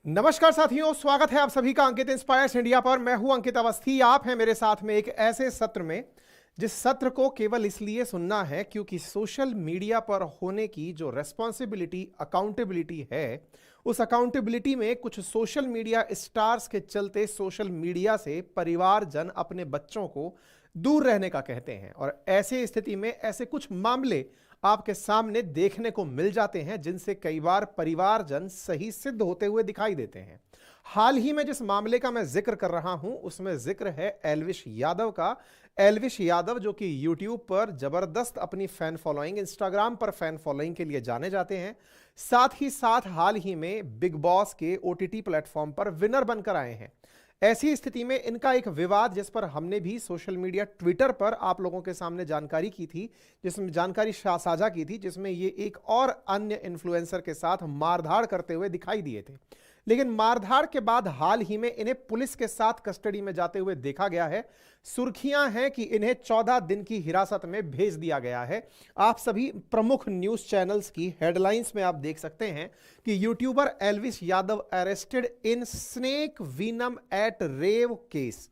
नमस्कार साथियों, स्वागत है आप सभी का अंकित इंस्पायर्स इंडिया पर। मैं हूं अंकित अवस्थी। आप हैं मेरे साथ में एक ऐसे सत्र में जिस सत्र को केवल इसलिए सुनना है क्योंकि सोशल मीडिया पर होने की जो रेस्पॉन्सिबिलिटी, अकाउंटेबिलिटी है, उस अकाउंटेबिलिटी में कुछ सोशल मीडिया स्टार्स के चलते सोशल मीडिया से परिवारजन अपने बच्चों को दूर रहने का कहते हैं। और ऐसे स्थिति में ऐसे कुछ मामले आपके सामने देखने को मिल जाते हैं जिनसे कई बार परिवारजन सही सिद्ध होते हुए दिखाई देते हैं। हाल ही में जिस मामले का मैं जिक्र कर रहा हूं उसमें जिक्र है एल्विश यादव का। एल्विश यादव जो कि यूट्यूब पर जबरदस्त अपनी फैन फॉलोइंग, इंस्टाग्राम पर फैन फॉलोइंग के लिए जाने जाते हैं। साथ ही साथ हाल ही में बिग बॉस के ओटीटी प्लेटफॉर्म पर विनर बनकर आए हैं। ऐसी स्थिति में इनका एक विवाद, जिस पर हमने भी सोशल मीडिया ट्विटर पर आप लोगों के सामने जानकारी की थी, जिसमें जानकारी साझा की थी, जिसमें ये एक और अन्य इन्फ्लुएंसर के साथ मारधाड़ करते हुए दिखाई दिए थे। लेकिन मारधाड़ के बाद हाल ही में इन्हें पुलिस के साथ कस्टडी में जाते हुए देखा गया है। सुर्खियां हैं कि इन्हें 14 दिन की हिरासत में भेज दिया गया है। आप सभी प्रमुख न्यूज चैनल्स की हेडलाइंस में आप देख सकते हैं कि YouTuber Elvish Yadav arrested in snake venom at rave case,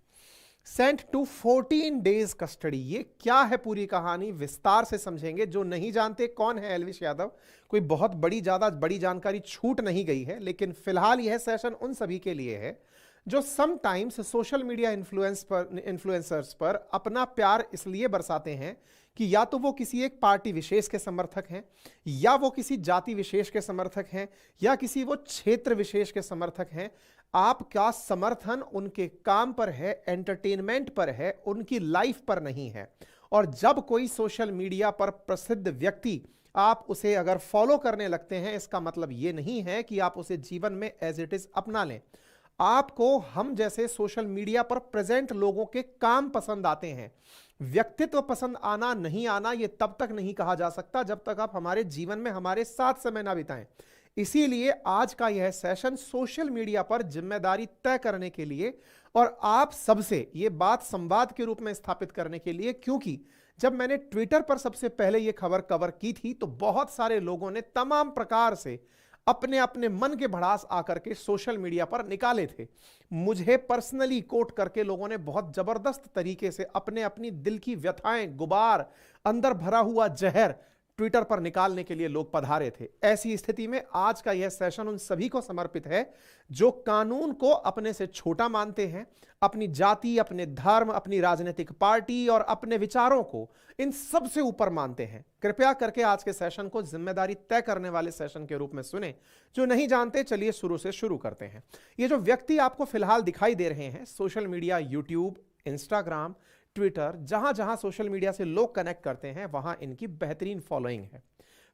sent to 14 days custody. ये क्या है पूरी कहानी, विस्तार से समझेंगे। जो नहीं जानते कौन है एल्विश यादव, कोई बहुत ज्यादा बड़ी जानकारी छूट नहीं गई है, लेकिन फिलहाल यह सेशन उन सभी के लिए है जो समटाइम्स सोशल मीडिया इन्फ्लुएंसर्स पर अपना प्यार इसलिए बरसाते हैं कि या तो वो किसी एक पार्टी विशेष के समर्थक हैं, या वो किसी जाति विशेष के समर्थक हैं, या किसी वो क्षेत्र विशेष के समर्थक हैं। आपका समर्थन उनके काम पर है, एंटरटेनमेंट पर है, उनकी लाइफ पर नहीं है। और जब कोई सोशल मीडिया पर प्रसिद्ध व्यक्ति, आप उसे अगर फॉलो करने लगते हैं, इसका मतलब यह नहीं है कि आप उसे जीवन में एज इट इज अपना लें। आपको हम जैसे सोशल मीडिया पर प्रेजेंट लोगों के काम पसंद आते हैं। व्यक्तित्व पसंद आना नहीं आना यह तब तक नहीं कहा जा सकता जब तक आप हमारे जीवन में हमारे साथ समय ना बिताएं। इसीलिए आज का यह सेशन सोशल मीडिया पर जिम्मेदारी तय करने के लिए और आप सबसे यह बात संवाद के रूप में स्थापित करने के लिए, क्योंकि जब मैंने ट्विटर पर सबसे पहले यह खबर कवर की थी तो बहुत सारे लोगों ने तमाम प्रकार से अपने अपने मन के भड़ास आकर के सोशल मीडिया पर निकाले थे। मुझे पर्सनली कोट करके लोगों ने बहुत जबरदस्त तरीके से अपने अपनी दिल की व्यथाएं, गुबार, अंदर भरा हुआ जहर ट्विटर पर निकालने के लिए लोग पधारे थे। ऐसी स्थिति में आज का यह सेशन उन सभी को समर्पित है जो कानून को अपने से छोटा मानते हैं, अपनी जाति, अपने धर्म, अपनी राजनीतिक पार्टी और अपने विचारों को इन सब से ऊपर मानते हैं। कृपया करके आज के सेशन को जिम्मेदारी तय करने वाले सेशन के रूप में सुने। जो नहीं जानते, चलिए शुरू से शुरू करते हैं। ये जो व्यक्ति आपको फिलहाल दिखाई दे रहे हैं, social media, YouTube, Instagram, Twitter, जहां जहां सोशल मीडिया से लोग कनेक्ट करते हैं वहां इनकी बेहतरीन फॉलोइंग है।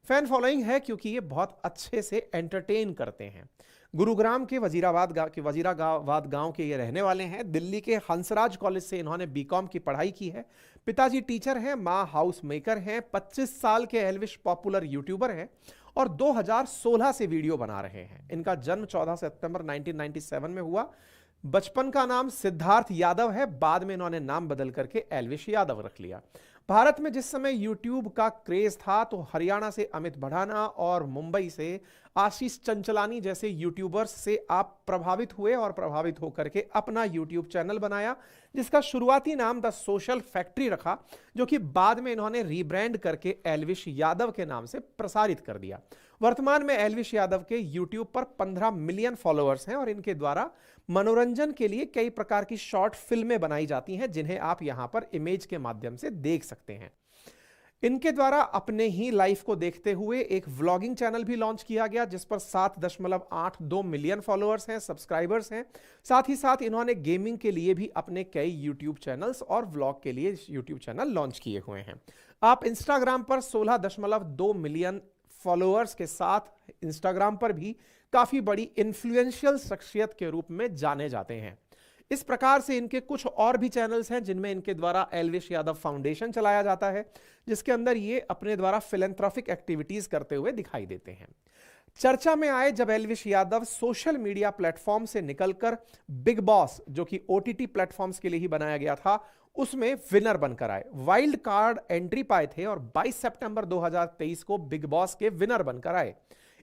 फैन फॉलोइंग है क्योंकि ये बहुत अच्छे से एंटरटेन करते हैं। गुरुग्राम के वजीराबाद गांव के ये रहने वाले हैं। दिल्ली के हंसराज कॉलेज से इन्होंने बीकॉम की पढ़ाई की है। पिताजी टीचर हैं, मां हाउस मेकर हैं। 25 साल के एल्विश पॉपुलर यूट्यूबर हैं और 2016 से वीडियो बना रहे हैं। इनका जन्म 14 सितंबर 1997 में हुआ। बचपन का नाम सिद्धार्थ यादव है, बाद में इन्होंने नाम बदल करके एल्विश यादव रख लिया। भारत में जिस समय यूट्यूब का क्रेज था तो हरियाणा से अमित भड़ाना और मुंबई से आशीष चंचलानी जैसे यूट्यूबर्स से आप प्रभावित हुए और प्रभावित होकर के अपना यूट्यूब चैनल बनाया, जिसका शुरुआती नाम द सोशल फैक्ट्री रखा, जो कि बाद में इन्होंने रीब्रांड करके एल्विश यादव के नाम से प्रसारित कर दिया। वर्तमान में एल्विश यादव के यूट्यूब पर 15 मिलियन फॉलोअर्स हैं और इनके द्वारा मनोरंजन के लिए कई प्रकार की शॉर्ट फिल्में बनाई जाती हैं, जिन्हें आप यहां पर इमेज के माध्यम से देख सकते हैं। इनके द्वारा अपने ही लाइफ को देखते हुए एक व्लॉगिंग चैनल भी लॉन्च किया गया, जिस पर 7.82 मिलियन फॉलोअर्स हैं, सब्सक्राइबर्स हैं। साथ ही साथ इन्होंने गेमिंग के लिए भी अपने कई यूट्यूब चैनल्स और व्लॉग के लिए यूट्यूब चैनल लॉन्च किए हुए हैं। आप इंस्टाग्राम पर 16.2 मिलियन फॉलोअर्स के साथ इंस्टाग्राम पर भी काफी बड़ी इन्फ्लुएंशियल शख्सियत के रूप में जाने जाते हैं। इस प्रकार से इनके कुछ और भी चैनल्स हैं जिनमें इनके द्वारा एल्विश यादव फाउंडेशन चलाया जाता है, जिसके अंदर ये अपने द्वारा फिलैंथ्रोपिक एक्टिविटीज करते हुए दिखाई देते हैं। चर्चा में आए जब Elvish Yadav social media platform से निकलकर बिग बॉस, जो कि ओटीटी प्लेटफॉर्म्स के लिए ही बनाया गया था, उसमें विनर बनकर आए। वाइल्ड कार्ड एंट्री पाए थे और 22 सितंबर 2023 को बिग बॉस के विनर बनकर आए।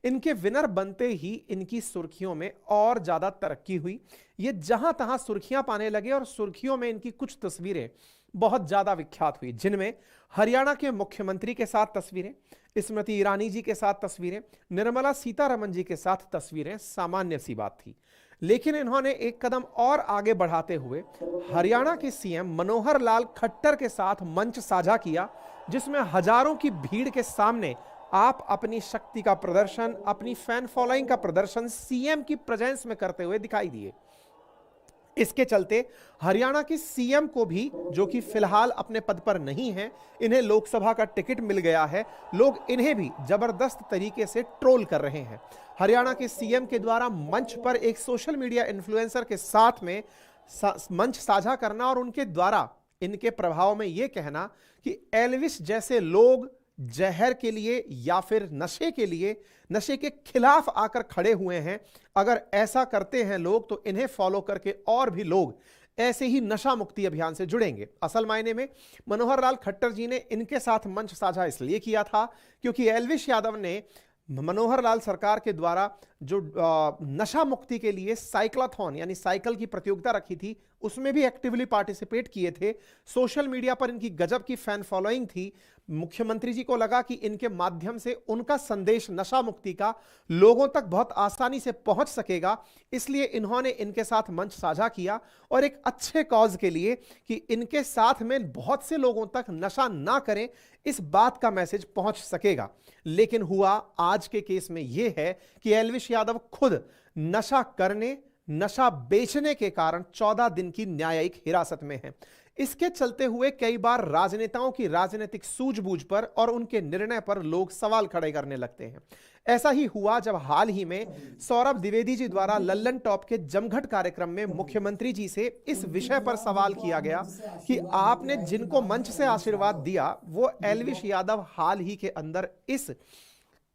इनके विनर बनते ही इनकी सुर्खियों में और ज्यादा तरक्की हुई। ये जहां तहां सुर्खियां पाने लगे और सुर्खियों में इनकी कुछ तस्वीरें बहुत ज्यादा विख्यात हुई, जिनमें हरियाणा के मुख्यमंत्री के साथ तस्वीरें, स्मृति ईरानी जी के साथ तस्वीरें, निर्मला सीतारमण जी के साथ तस्वीरें सामान्य सी बात थी। लेकिन इन्होंने एक कदम और आगे बढ़ाते हुए हरियाणा के सीएम मनोहर लाल खट्टर के साथ मंच साझा किया, जिसमें हजारों की भीड़ के सामने आप अपनी शक्ति का प्रदर्शन, अपनी फैन फॉलोइंग का प्रदर्शन सीएम की प्रेजेंस में करते हुए दिखाई दिए। इसके चलते हरियाणा के सीएम को भी, जो कि फिलहाल अपने पद पर नहीं है, इन्हें लोकसभा का टिकट मिल गया है, लोग इन्हें भी जबरदस्त तरीके से ट्रोल कर रहे हैं। हरियाणा के सीएम के द्वारा मंच पर एक सोशल मीडिया इन्फ्लुएंसर के साथ में मंच साझा करना और उनके द्वारा इनके प्रभाव में यह कहना कि एल्विस जैसे लोग जहर के लिए या फिर नशे के लिए, नशे के खिलाफ आकर खड़े हुए हैं, अगर ऐसा करते हैं लोग तो इन्हें फॉलो करके और भी लोग ऐसे ही नशा मुक्ति अभियान से जुड़ेंगे। असल मायने में मनोहर लाल खट्टर जी ने इनके साथ मंच साझा इसलिए किया था क्योंकि एल्विस यादव ने मनोहर लाल सरकार के द्वारा जो नशा मुक्ति के लिए साइक्लाथॉन यानी साइकिल की प्रतियोगिता रखी थी, उसमें भी एक्टिवली पार्टिसिपेट किए थे। सोशल मीडिया पर इनकी गजब की फैन फॉलोइंग थी। मुख्यमंत्री जी को लगा कि इनके माध्यम से उनका संदेश नशा मुक्ति का लोगों तक बहुत आसानी से पहुंच सकेगा, इसलिए इन्होंने इनके साथ मंच साझा किया और एक अच्छे कॉज के लिए कि इनके साथ में बहुत से लोगों तक नशा ना करें, इस बात का मैसेज पहुंच सकेगा। लेकिन हुआ आज के केस में यह है कि एल्विस यादव खुद नशा करने, नशा बेचने के कारण 14 दिन की न्यायिक हिरासत में है। इसके चलते हुए कई बार राजनेताओं की राजनीतिक सूझबूझ पर और उनके निर्णय पर लोग सवाल खड़े करने लगते हैं। ऐसा ही हुआ जब हाल ही में सौरभ द्विवेदी जी द्वारा लल्लन टॉप के जमघट कार्यक्रम में मुख्यमंत्री जी से इस विषय पर सवाल किया गया कि आपने जिनको मंच से आशीर्वाद दिया वो एल्विस यादव हाल ही के अंदर इस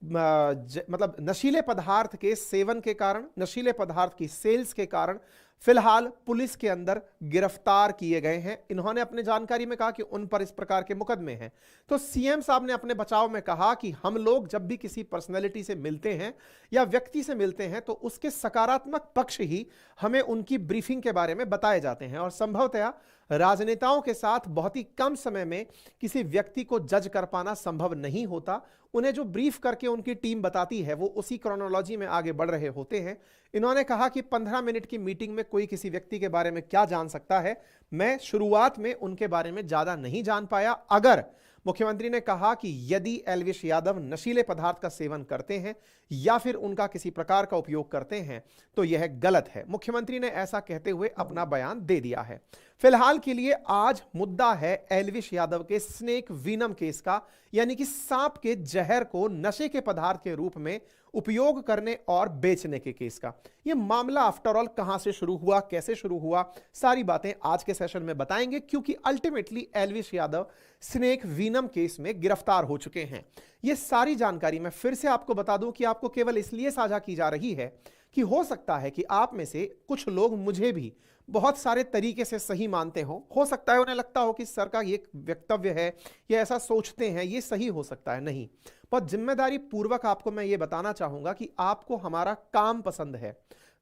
मतलब नशीले पदार्थ के सेवन के कारण, नशीले पदार्थ की सेल्स के कारण फिलहाल पुलिस के अंदर गिरफ्तार किए गए हैं। इन्होंने अपने जानकारी में कहा कि उन पर इस प्रकार के मुकदमे हैं। तो सीएम साहब ने अपने बचाव में कहा कि हम लोग जब भी किसी पर्सनैलिटी से मिलते हैं या व्यक्ति से मिलते हैं तो उसके सकारात्मक पक्ष ही हमें उनकी ब्रीफिंग के बारे में बताए जाते हैं, और संभवतया राजनेताओं के साथ बहुत ही कम समय में किसी व्यक्ति को जज कर पाना संभव नहीं होता। उन्हें जो ब्रीफ करके उनकी टीम बताती है वो उसी क्रोनोलॉजी में आगे बढ़ रहे होते हैं। इन्होंने कहा कि 15 मिनट की मीटिंग में कोई किसी व्यक्ति के बारे में क्या जान सकता है। मैं शुरुआत में उनके बारे में ज्यादा नहीं जान पाया। अगर मुख्यमंत्री ने कहा कि यदि एल्विस यादव नशीले पदार्थ का सेवन करते हैं या फिर उनका किसी प्रकार का उपयोग करते हैं तो यह गलत है। मुख्यमंत्री ने ऐसा कहते हुए अपना बयान दे दिया है। फिलहाल के लिए आज मुद्दा है एल्विस यादव के स्नेक वीनम केस का, यानी कि सांप के जहर को नशे के पदार्थ के रूप में उपयोग करने और बेचने के केस का। यह मामला आफ्टर ऑल कहां से शुरू हुआ, कैसे शुरू हुआ, सारी बातें आज के सेशन में बताएंगे, क्योंकि ultimately Elvis Yadav snake venom case में गिरफ्तार हो चुके हैं। यह सारी जानकारी मैं फिर से आपको बता दूं कि आपको केवल इसलिए साझा की जा रही है कि हो सकता है कि आप में से कुछ लोग मुझे भी बहुत सारे तरीके से सही मानते हो सकता है उन्हें लगता हो कि सर का ये वक्तव्य है, ये ऐसा सोचते हैं, ये सही हो सकता है। नहीं, पर जिम्मेदारी पूर्वक आपको मैं ये बताना चाहूंगा कि आपको हमारा काम पसंद है,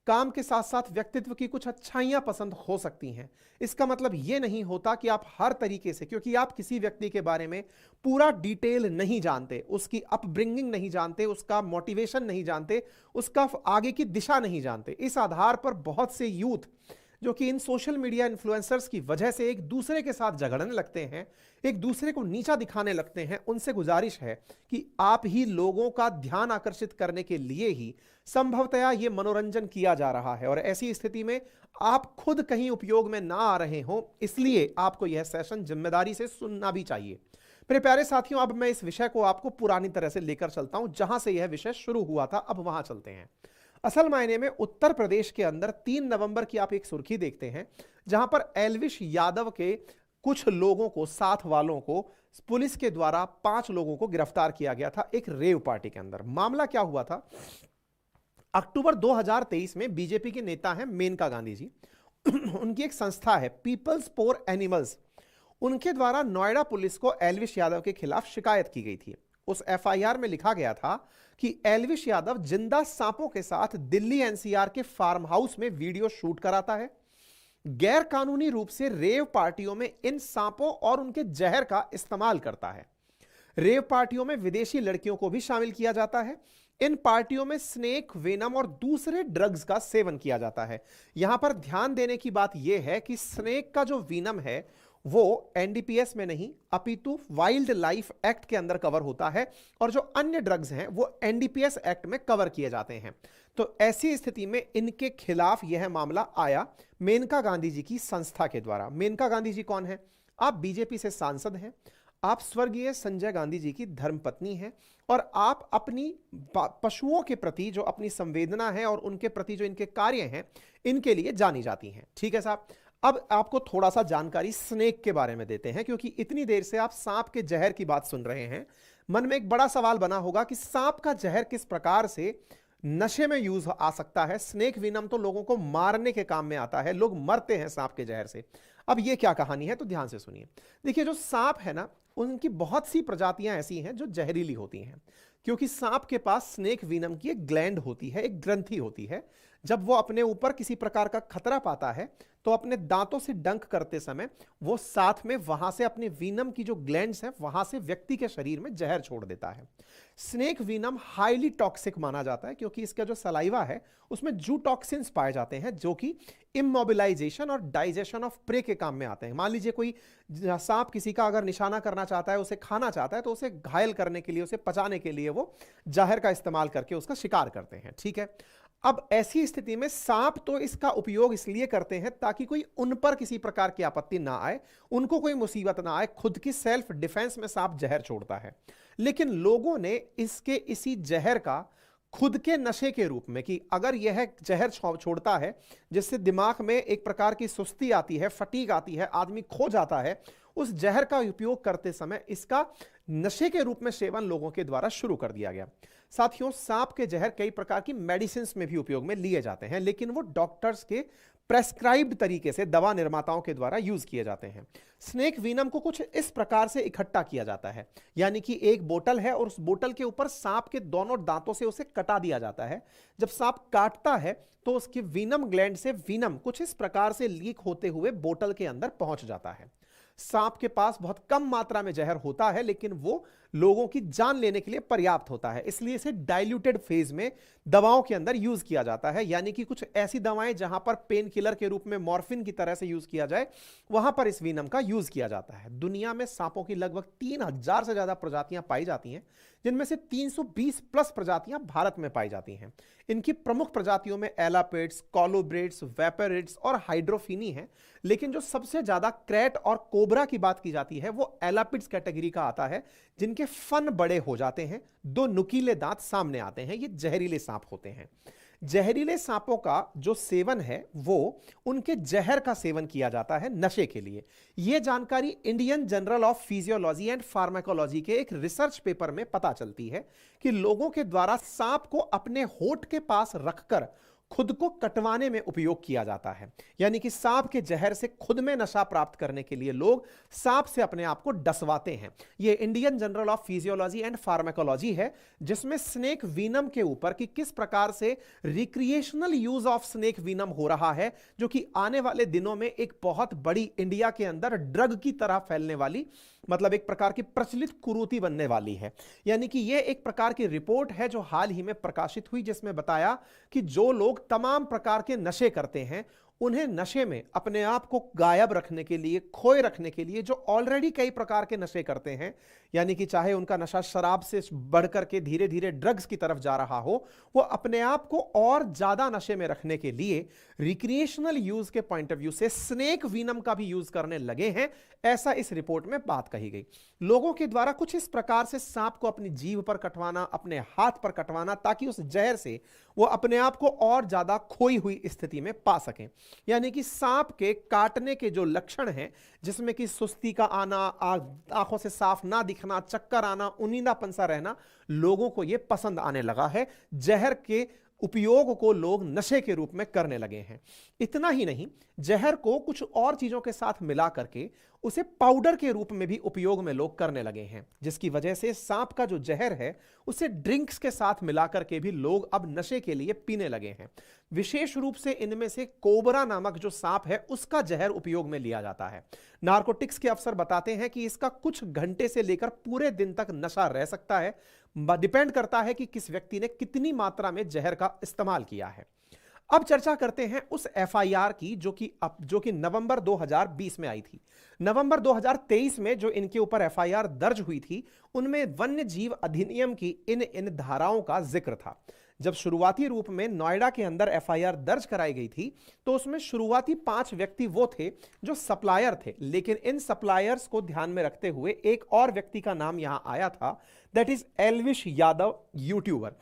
काम के साथ साथ व्यक्तित्व की कुछ अच्छाइयां पसंद हो सकती हैं। इसका मतलब यह नहीं होता कि आप हर तरीके से, क्योंकि आप किसी व्यक्ति के बारे में पूरा डिटेल नहीं जानते, उसकी अपब्रिंगिंग नहीं जानते, उसका मोटिवेशन नहीं जानते, उसका आगे की दिशा नहीं जानते, इस आधार पर बहुत से यूथ जो कि इन सोशल मीडिया इन्फ्लुएंसर्स की वजह से एक दूसरे के साथ झगड़ने लगते हैं, एक दूसरे को नीचा दिखाने लगते हैं, उनसे गुजारिश है कि आप ही लोगों का ध्यान आकर्षित करने के लिए ही संभवतया ये मनोरंजन किया जा रहा है, और ऐसी स्थिति में आप खुद कहीं उपयोग में ना आ रहे हो, इसलिए आपको यह सेशन जिम्मेदारी से सुनना भी चाहिए। मेरे प्यारे साथियों, अब मैं इस विषय को आपको पुरानी तरह से लेकर चलता हूं, जहां से यह विषय शुरू हुआ था, अब वहां चलते हैं। असल मायने में उत्तर प्रदेश के अंदर 3 नवंबर की आप एक सुर्खी देखते हैं, जहां पर एल्विस यादव के कुछ लोगों को, साथ वालों को, पुलिस के द्वारा 5 लोगों को गिरफ्तार किया गया था एक रेव पार्टी के अंदर। मामला क्या हुआ था, अक्टूबर 2023 में बीजेपी के नेता हैं मेनका गांधी जी, उनकी एक संस्था है पीपल्स फॉर एनिमल्स, उनके द्वारा नोएडा पुलिस को एल्विस यादव के खिलाफ शिकायत की गई थी। उस एफआईआर में लिखा गया था कि एल्विश यादव जिंदा सांपों के साथ दिल्ली एनसीआर के फार्म हाउस में वीडियो शूट कराता है, गैर कानूनी रूप से रेव पार्टियों में इन सांपों और उनके जहर का इस्तेमाल करता है। रेव पार्टियों में विदेशी लड़कियों को भी शामिल किया जाता है। इन पार्टियों में स्नेक, वेनम और दूसरे ड्रग्स का सेवन किया जाता है। यहां पर ध्यान देने की बात यह है कि स्नेक का जो वीनम है वो एनडीपीएस में नहीं अपितु वाइल्ड लाइफ एक्ट के अंदर कवर होता है, और जो अन्य ड्रग्स हैं वो एनडीपीएस एक्ट में कवर किए जाते हैं। तो ऐसी स्थिति में इनके खिलाफ यह मामला आया मेनका गांधी जी की संस्था के द्वारा। मेनका गांधी जी कौन है? आप बीजेपी से सांसद हैं, आप स्वर्गीय संजय गांधी जी की धर्मपत्नी हैं, और आप अपनी पशुओं के प्रति जो अपनी संवेदना है और उनके प्रति जो इनके कार्य हैं इनके लिए जानी जाती हैं। ठीक है साहब, अब आपको थोड़ा सा जानकारी स्नेक के बारे में देते हैं, क्योंकि इतनी देर से आप सांप के जहर की बात सुन रहे हैं। मन में एक बड़ा सवाल बना होगा कि सांप का जहर किस प्रकार से नशे में यूज आ सकता है। स्नेक विनम तो लोगों को मारने के काम में आता है, लोग मरते हैं सांप के जहर से। अब ये क्या कहानी है, तो ध्यान से सुनिए। देखिए, जो सांप है ना, उनकी बहुत सी प्रजातियां ऐसी हैं जो जहरीली होती हैं, क्योंकि सांप के पास स्नेक विनम की एक ग्लैंड होती है, एक ग्रंथि होती है। जब वो अपने ऊपर किसी प्रकार का खतरा पाता है तो अपने दांतों से डंक करते समय वो साथ में वहां से अपने वीनम की जो ग्लैंड्स हैं वहां से व्यक्ति के शरीर में जहर छोड़ देता है। स्नेक वीनम हाईली टॉक्सिक माना जाता है, क्योंकि इसका जो सलाइवा है उसमें जूटॉक्सिन्स पाए जाते हैं जो कि इमोबिलाइजेशन और डाइजेशन ऑफ प्रे के काम में आते हैं। मान लीजिए कोई सांप किसी का अगर निशाना करना चाहता है, उसे खाना चाहता है, तो उसे घायल करने के लिए, उसे पचाने के लिए वो जहर का इस्तेमाल करके उसका शिकार करते हैं। ठीक है, अब ऐसी स्थिति में सांप तो इसका उपयोग इसलिए करते हैं ताकि कोई उन पर किसी प्रकार की आपत्ति ना आए, उनको कोई मुसीबत ना आए। खुद की सेल्फ डिफेंस में सांप जहर छोड़ता है, लेकिन लोगों ने इसके इसी जहर का खुद के नशे के रूप में, कि अगर यह जहर छोड़ता है जिससे दिमाग में एक प्रकार की सुस्ती आती है, फटीग आती है, आदमी खो जाता है, उस जहर का उपयोग करते समय इसका नशे के रूप में सेवन लोगों के द्वारा शुरू कर दिया गया। साथियों, सांप के जहर कई प्रकार की मेडिसिन में भी उपयोग में लिए जाते हैं, लेकिन वो डॉक्टर्स के प्रेस्क्राइब्ड तरीके से दवा निर्माताओं के द्वारा यूज किए जाते हैं। स्नेक वीनम को कुछ इस प्रकार से इकट्ठा किया जाता है, यानी कि एक बोतल है और उस बोतल के ऊपर सांप के दोनों दांतों से उसे कटा दिया जाता है। जब सांप काटता है तो उसकी वीनम ग्लैंड से वीनम कुछ इस प्रकार से लीक होते हुए बोतल के अंदर पहुंच जाता है। सांप के पास बहुत कम मात्रा में जहर होता है, लेकिन वो लोगों की जान लेने के लिए पर्याप्त होता है, इसलिए इसे डाइल्यूटेड फेज में दवाओं के अंदर यूज किया जाता है। यानी कि कुछ ऐसी दवाएं जहां पर पेन किलर के रूप में मॉर्फिन की तरह से यूज किया जाए, वहां पर इस वीनम का यूज किया जाता है। दुनिया में सांपों की लगभग 3000 से ज्यादा प्रजातियां पाई जाती हैं, जिनमें से 320 प्लस प्रजातियां भारत में पाई जाती हैं। इनकी प्रमुख प्रजातियों में एलापिड्स, कोलोब्रेड्स, वेपेरिड्स और हाइड्रोफिनी है, लेकिन जो सबसे ज्यादा क्रैट और कोबरा की बात की जाती है वो एलापिड्स कैटेगरी का आता है, जिनके फन बड़े हो जाते हैं, दो नुकीले दांत सामने आते हैं। ये जहरीले सांप होते हैं। जहरीले सांपों का जो सेवन है वो उनके जहर का सेवन किया जाता है नशे के लिए। यह जानकारी Indian journal of physiology and pharmacology के एक रिसर्च पेपर में पता चलती है कि लोगों के द्वारा सांप को अपने होठ के पास रखकर खुद को कटवाने में उपयोग किया जाता है। यानी कि सांप के जहर से खुद में नशा प्राप्त करने के लिए लोग सांप से अपने आप को डसवाते हैं। यह Indian journal of physiology and pharmacology है, जिसमें स्नेक वीनम के ऊपर कि किस प्रकार से recreational use of snake venom हो रहा है, जो कि आने वाले दिनों में एक बहुत बड़ी इंडिया के अंदर ड्रग की तरह फैलने वाली, मतलब एक प्रकार की प्रचलित कुरीति बनने वाली है। यानी कि यह एक प्रकार की रिपोर्ट है जो हाल ही में प्रकाशित हुई, जिसमें बताया कि जो लोग तमाम प्रकार के नशे करते हैं, उन्हें नशे में अपने आप को गायब रखने के लिए, खोए रखने के लिए, जो ऑलरेडी कई प्रकार के नशे करते हैं, यानी कि चाहे उनका नशा शराब से बढ़कर के धीरे धीरे ड्रग्स की तरफ जा रहा हो, वो अपने आप को और ज्यादा नशे में रखने के लिए रिक्रिएशनल यूज के पॉइंट ऑफ व्यू से स्नेक वीनम का भी यूज करने लगे हैं। ऐसा इस रिपोर्ट में बात कही गई। लोगों के द्वारा कुछ इस प्रकार से सांप को अपनी जीभ पर कटवाना, अपने हाथ पर कटवाना, ताकि उस जहर से वो अपने आप को और ज्यादा खोई हुई स्थिति में पा सकें। यानी कि सांप के काटने के जो लक्षण हैं, जिसमें कि सुस्ती का आना, आंखों से साफ ना दिखना, चक्कर आना, उनींदापन सा रहना, लोगों को यह पसंद आने लगा है। जहर के उपयोग को लोग नशे के रूप में करने लगे हैं। इतना ही नहीं, जहर को कुछ और चीजों के साथ मिला करके उसे पाउडर के रूप में भी उपयोग में लोग करने लगे हैं, जिसकी वजह से सांप का जो जहर है उसे ड्रिंक्स के साथ मिलाकर के भी लोग अब नशे के लिए पीने लगे हैं। विशेष रूप से इनमें से कोबरा नामक जो सांप है उसका जहर उपयोग में लिया जाता है। नार्कोटिक्स के अफसर बताते हैं कि इसका कुछ घंटे से लेकर पूरे दिन तक नशा रह सकता है, डिपेंड करता है कि किस व्यक्ति ने कितनी मात्रा में जहर का इस्तेमाल किया है। अब चर्चा करते हैं उस एफआईआर की जो कि नवंबर 2020 में आई थी। नवंबर 2023 में जो इनके ऊपर एफआईआर दर्ज हुई थी उनमें वन्य जीव अधिनियम की इन धाराओं का जिक्र था। जब शुरुआती रूप में नोएडा के अंदर एफआईआर दर्ज कराई गई थी तो उसमें शुरुआती 5 व्यक्ति वो थे जो सप्लायर थे, लेकिन इन सप्लायर्स को ध्यान में रखते हुए एक और व्यक्ति का नाम यहां आया था, that is Elvish Yadav, YouTuber.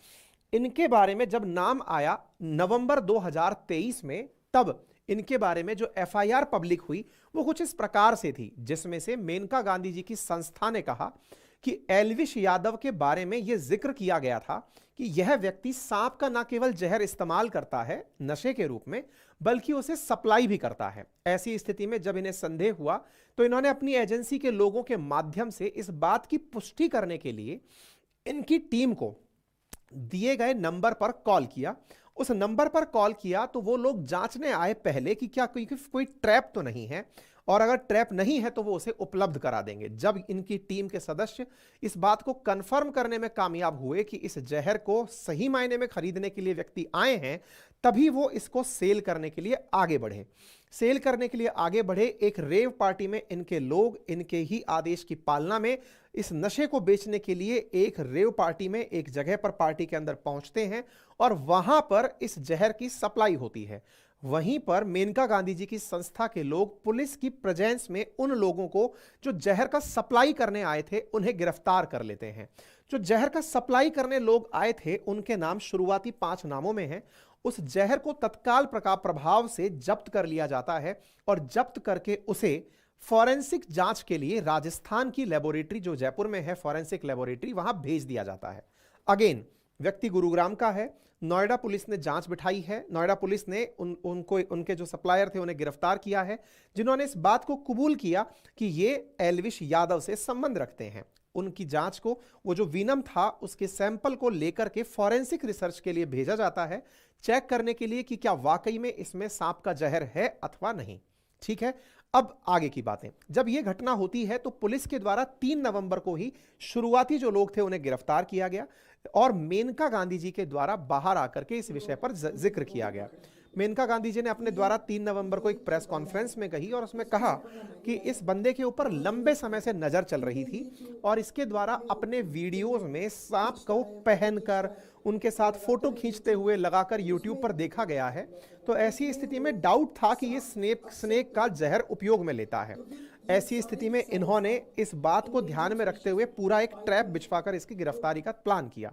इनके बारे में जब नाम आया नवंबर 2023 में, तब इनके बारे में जो एफआईआर पब्लिक हुई वो कुछ इस प्रकार से थी, जिसमें से मेनका गांधी जी की संस्था ने कहा कि एल्विश यादव के बारे में यह जिक्र किया गया था कि यह व्यक्ति सांप का न केवल जहर इस्तेमाल करता है नशे के रूप में, बल्कि उसे सप्लाई भी करता है। ऐसी स्थिति में जब इन्हें संदेह हुआ तो इन्होंने अपनी एजेंसी के लोगों के माध्यम से इस बात की पुष्टि करने के लिए इनकी टीम को दिए गए नंबर पर कॉल किया। उस नंबर पर कॉल किया तो वो लोग जांचने आए पहले कि क्या कोई ट्रैप तो नहीं है, और अगर ट्रैप नहीं है तो वो उसे उपलब्ध करा देंगे। जब इनकी टीम के सदस्य इस बात को कंफर्म करने में कामयाब हुए कि इस जहर को सही मायने में खरीदने के लिए व्यक्ति आए हैं, तभी वो इसको सेल करने के लिए आगे बढ़े। सेल करने के लिए आगे बढ़े एक रेव पार्टी में इनके लोग इनके ही आदेश की पालना में इस नशे को बेचने के लिए एक रेव पार्टी में एक जगह पर पार्टी के अंदर पहुंचते हैं और वहां पर इस जहर की सप्लाई होती है। वहीं पर मेनका गांधी जी की संस्था के लोग पुलिस की प्रेजेंस में उन लोगों को जो जहर का सप्लाई करने आए थे उन्हें गिरफ्तार कर लेते हैं। जो जहर का सप्लाई करने लोग आए थे उनके नाम शुरुआती 5 नामों में हैं। उस जहर को तत्काल प्रभाव से जब्त कर लिया जाता है और जब्त करके उसे फॉरेंसिक जांच के लिए राजस्थान की लेबोरेटरी जो जयपुर में है, फॉरेंसिक लेबोरेटरी, वहां भेज दिया जाता है। अगेन व्यक्ति गुरुग्राम का है। नोएडा पुलिस ने जांच बिठाई है। नोएडा पुलिस ने उनके जो सप्लायर थे उन्हें गिरफ्तार किया है, जिन्होंने इस बात को कबूल किया कि ये एल्विश यादव से संबंध रखते हैं। उनकी जांच को, वो जो वीनम था उसके सैंपल को लेकर के फॉरेंसिक रिसर्च के लिए भेजा जाता है, चेक करने के लिए कि क्या वाकई में इसमें सांप का जहर है अथवा नहीं। ठीक है, अब आगे की बातें। जब यह घटना होती है तो पुलिस के द्वारा 3 नवंबर को ही शुरुआती जो लोग थे उन्हें गिरफ्तार किया गया और मेनका गांधी जी के द्वारा बाहर आकर के इस विषय पर जिक्र किया गया। मेनका गांधी जी ने अपने द्वारा 3 नवंबर को एक प्रेस कॉन्फ्रेंस में कही और उसमें कहा कि इस बंदे के ऊपर लंबे समय से नजर चल रही थी और इसके द्वारा अपने वीडियोस में सांप को पहनकर उनके साथ फोटो खींचते हुए लगाकर यूट्यूब पर देखा गया है। तो ऐसी स्थिति में डाउट था कि ये स्नेक का जहर उपयोग में लेता है। ऐसी स्थिति में इन्होंने इस बात को ध्यान में रखते हुए पूरा एक ट्रैप बिछवाकर इसकी गिरफ्तारी का प्लान किया।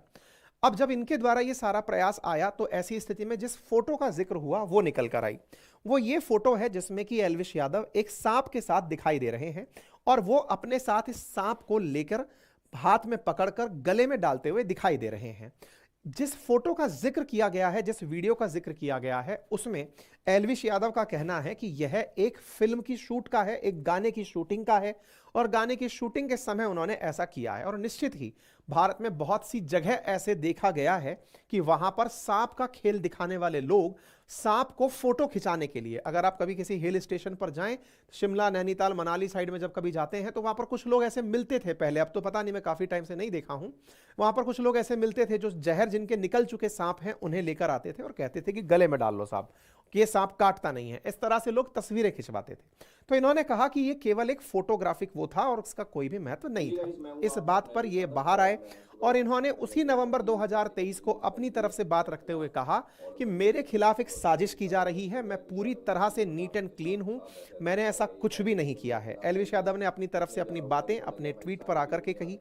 अब जब इनके द्वारा ये सारा प्रयास आया तो ऐसी स्थिति में जिस फोटो का जिक्र हुआ वो निकल कर आई। वो ये फोटो है जिसमें कि एल्विश यादव एक सांप के साथ दिखाई दे रहे हैं और वो अपने साथ इस सांप को लेकर हाथ में पकड़कर गले में डालते हुए दिखाई दे रहे हैं। जिस फोटो का जिक्र किया गया है, जिस वीडियो का जिक्र किया गया है, उसमें एल्विश यादव का कहना है कि यह एक फिल्म की शूट का है, एक गाने की शूटिंग का है और गाने की शूटिंग के समय उन्होंने ऐसा किया है। और निश्चित ही भारत में बहुत सी जगह ऐसे देखा गया है कि वहां पर सांप का खेल दिखाने वाले लोग सांप को फोटो खिंचाने के लिए, अगर आप कभी किसी हिल स्टेशन पर जाएं, शिमला, नैनीताल, मनाली साइड में जब कभी जाते हैं तो वहां पर कुछ लोग ऐसे मिलते थे पहले, अब तो पता नहीं, मैं काफी टाइम से नहीं देखा हूं। वहां पर कुछ लोग ऐसे मिलते थे जो जहर जिनके निकल चुके सांप हैं उन्हें लेकर आते थे और कहते थे कि गले में डाल लो सांप, कि ये सांप काटता नहीं है। इस तरह से लोग तस्वीरें खिंचवाते थे। तो इन्होंने कहा कि ये केवल एक फोटोग्राफिक वो था और उसका कोई भी महत्व नहीं था। इस बात पर ये बाहर आए और इन्होंने उसी नवंबर 2023 को अपनी तरफ से बात रखते हुए कहा कि मेरे खिलाफ एक साजिश की जा रही है, मैं पूरी तरह से नीट एंड क्लीन हूं, मैंने ऐसा कुछ भी नहीं किया है। एल्विश यादव ने अपनी तरफ से अपनी बातें अपने ट्वीट पर आकर के कही।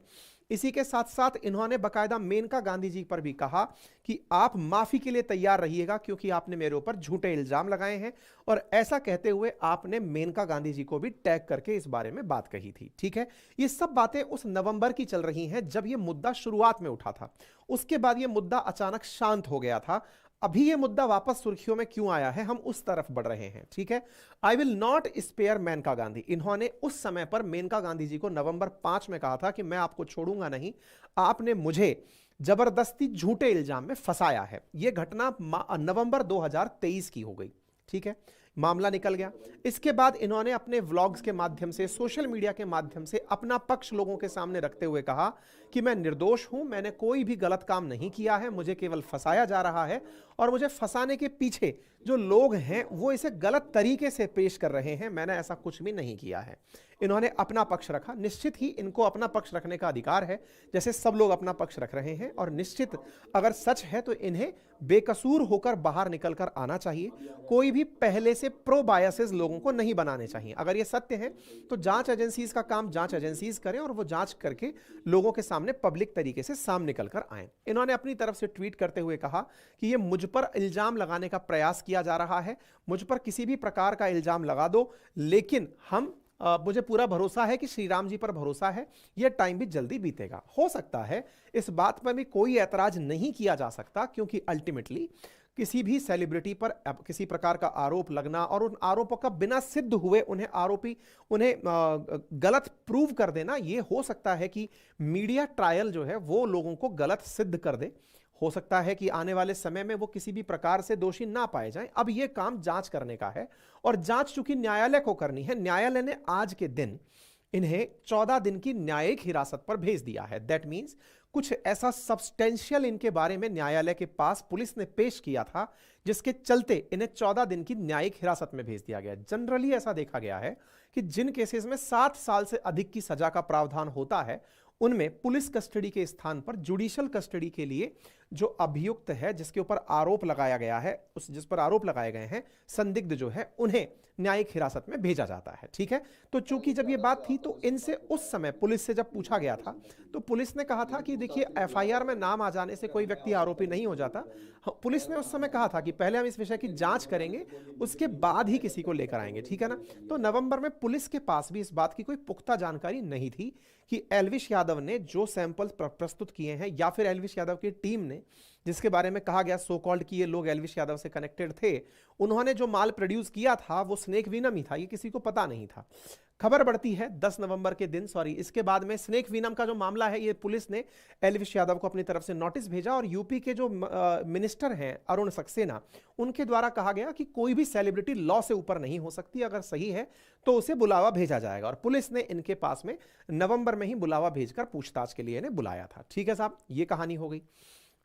इसी के साथ साथ इन्होंने बकायदा मेनका गांधी जी पर भी कहा कि आप माफी के लिए तैयार रहिएगा क्योंकि आपने मेरे ऊपर झूठे इल्जाम लगाए हैं, और ऐसा कहते हुए आपने मेनका गांधी जी को भी टैग करके इस बारे में बात कही थी। ठीक है, ये सब बातें उस नवंबर की चल रही हैं जब ये मुद्दा शुरुआत में उठा था। उसके बाद ये मुद्दा अचानक शांत हो गया था। अभी ये मुद्दा वापस सुर्खियों में क्यों आया है, हम उस तरफ बढ़ रहे हैं, ठीक है। I will not spare Maneka Gandhi, इन्होंने उस समय पर मेनका गांधी जी को नवंबर 5 में कहा था कि मैं आपको छोड़ूंगा नहीं, आपने मुझे जबरदस्ती झूठे इल्जाम में फंसाया है। यह घटना नवंबर 2023 की हो गई, ठीक है। मामला निकल गया। इसके बाद इन्होंने अपने व्लॉग्स के माध्यम से, सोशल मीडिया के माध्यम से अपना पक्ष लोगों के सामने रखते हुए कहा कि मैं निर्दोष हूं, मैंने कोई भी गलत काम नहीं किया है, मुझे केवल फंसाया जा रहा है और मुझे फंसाने के पीछे जो लोग हैं वो इसे गलत तरीके से पेश कर रहे हैं, मैंने ऐसा कुछ भी नहीं किया है। इन्होंने अपना पक्ष रखा। निश्चित ही इनको अपना पक्ष रखने का अधिकार है, जैसे सब लोग अपना पक्ष रख रहे हैं, और निश्चित अगर सच है तो इन्हें बेकसूर होकर बाहर निकलकर आना चाहिए। कोई भी पहले से प्रो बायसेस लोगों को नहीं बनाने चाहिए। अगर ये सत्य है तो जांच एजेंसीज का काम जांच एजेंसीज करें और वो जांच करके लोगों के सामने पब्लिक तरीके से सामने निकल कर आए। इन्होंने अपनी तरफ से ट्वीट करते हुए कहा कि ये मुझ पर इल्जाम लगाने का प्रयास किया जा रहा है, मुझ पर किसी भी प्रकार का इल्जाम लगा दो, लेकिन मुझे पूरा भरोसा है कि श्री राम जी पर भरोसा है, यह टाइम भी जल्दी बीतेगा। हो सकता है इस बात पर भी कोई ऐतराज नहीं किया जा सकता, क्योंकि अल्टीमेटली किसी भी सेलिब्रिटी पर किसी प्रकार का आरोप लगना और उन आरोपों का बिना सिद्ध हुए उन्हें गलत प्रूव कर देना, यह हो सकता है कि मीडिया ट्रायल जो है वो लोगों को गलत सिद्ध कर दे। हो सकता है कि आने वाले समय में वो किसी भी प्रकार से दोषी ना पाए जाएं। अब ये काम जांच करने का है, और जांच चूंकि न्यायालय को करनी है, न्यायालय ने आज के दिन इन्हें 14 दिन की न्यायिक हिरासत पर भेज दिया है। दैट मीन्स कुछ ऐसा सब्सटेंशियल इनके बारे में न्यायालय के पास पुलिस ने पेश किया था, जिसके चलते इन्हें 14 दिन की न्यायिक हिरासत में भेज दिया गया। जनरली ऐसा देखा गया है कि जिन केसेस में 7 साल से अधिक की सजा का प्रावधान होता है, उनमें पुलिस कस्टडी के स्थान पर जुडिशियल कस्टडी के लिए जो अभियुक्त है, जिसके ऊपर आरोप लगाया गया है, जिस पर आरोप लगाए गए हैं, संदिग्ध जो है, उन्हें न्यायिक हिरासत में भेजा जाता है, ठीक है। तो चूंकि जब ये बात थी तो इनसे उस समय पुलिस से जब पूछा गया था तो पुलिस ने कहा था कि देखिए, एफआईआर में नाम आ जाने से कोई व्यक्ति आरोपी नहीं हो जाता। पुलिस ने उस समय कहा था कि पहले हम इस विषय की जांच करेंगे, उसके बाद ही किसी को लेकर आएंगे, ठीक है ना। तो नवंबर में पुलिस के पास भी इस बात की कोई पुख्ता जानकारी नहीं थी कि एल्विश यादव ने जो सैंपल प्रस्तुत किए हैं, या फिर एल्विश यादव की टीम ने, जिसके बारे में कहा गया सो कॉल्ड कि ये लोग एल्विश यादव से कनेक्टेड थे, उन्होंने जो माल प्रोड्यूस किया था वो स्नेक वीनम ही था, ये किसी को पता नहीं था। खबर बढ़ती है 10 नवंबर के दिन, इसके बाद में स्नेक वीनम का जो मामला है, ये पुलिस ने एल्विश यादव को अपनी तरफ से नोटिस भेजा, और यूपी के जो मिनिस्टर हैं अरुण सक्सेना, उनके द्वारा कहा गया कि कोई भी सेलिब्रिटी लॉ से ऊपर नहीं हो सकती, अगर सही है तो उसे बुलावा भेजा जाएगा। और पुलिस ने इनके पास में नवंबर में ही बुलावा भेजकर पूछताछ के लिए इन्हें बुलाया था, ठीक है साहब। ये कहानी हो गई।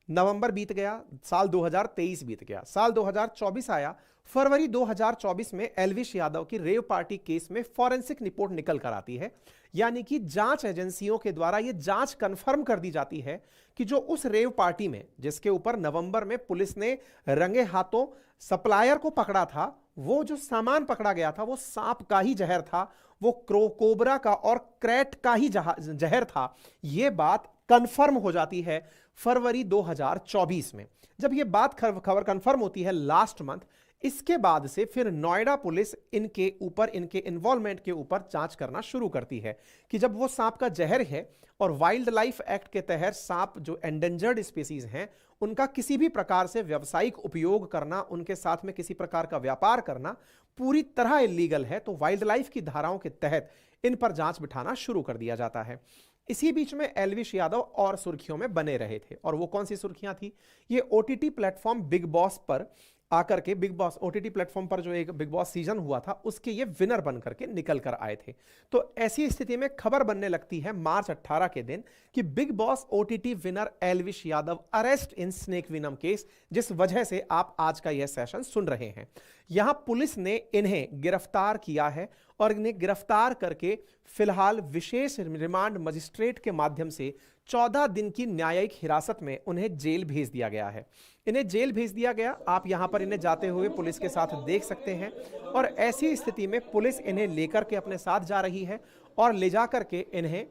नवंबर बीत गया, साल 2023 बीत गया, साल 2024 आया। फरवरी 2024 में एल्विश यादव की रेव पार्टी केस में फॉरेंसिक रिपोर्ट निकल कर आती है, यानी कि जांच एजेंसियों के द्वारा यह जांच कंफर्म कर दी जाती है कि जो उस रेव पार्टी में, जिसके ऊपर नवंबर में पुलिस ने रंगे हाथों सप्लायर को पकड़ा था, वो जो सामान पकड़ा गया था वो सांप का ही जहर था, वो कोबरा का और क्रैट का ही जहर था। यह बात कंफर्म हो जाती है फरवरी 2024 में। जब यह बात खबर कंफर्म होती है लास्ट मंथ, इसके बाद से फिर नोएडा पुलिस इनके ऊपर, इनके इन्वॉल्वमेंट के ऊपर जांच करना शुरू करती है कि जब वो सांप का जहर है, और वाइल्ड लाइफ एक्ट के तहत सांप जो एंडेंजर्ड स्पीसीज हैं, उनका किसी भी प्रकार से व्यावसायिक उपयोग करना, उनके साथ में किसी प्रकार का व्यापार करना पूरी तरह इलीगल है। तो वाइल्ड लाइफ की धाराओं के तहत इन पर जांच बिठाना शुरू कर दिया जाता है। इसी बीच में एल्विश यादव और सुर्खियों में बने रहे थे, और वो कौन सी सुर्खियां थी? ये ओटीटी प्लेटफॉर्म बिग बॉस पर आकर के, बिग बॉस ओटीटी प्लेटफॉर्म पर जो एक बिग बॉस सीजन हुआ था, उसके ये विनर बन करके निकल कर आए थे। तो ऐसी स्थिति में खबर बनने लगती है मार्च 18 के दिन कि Bigg Boss OTT winner Elvish Yadav arrest in snake venom case, जिस वजह से आप आज का यह सेशन सुन रहे हैं। यहां पुलिस ने इन्हें गिरफ्तार किया है, और इन्हें गिरफ्तार करके फिलहाल विशेष रिमांड मजिस्ट्रेट के माध्यम से 14 दिन की न्यायिक हिरासत में उन्हें जेल भेज दिया गया है। इन्हें जेल भेज दिया गया, आप यहां पर इन्हें जाते हुए पुलिस के साथ देख सकते हैं। और ऐसी स्थिति में पुलिस इन्हें लेकर के अपने साथ जा रही है, और ले जाकर के इन्हें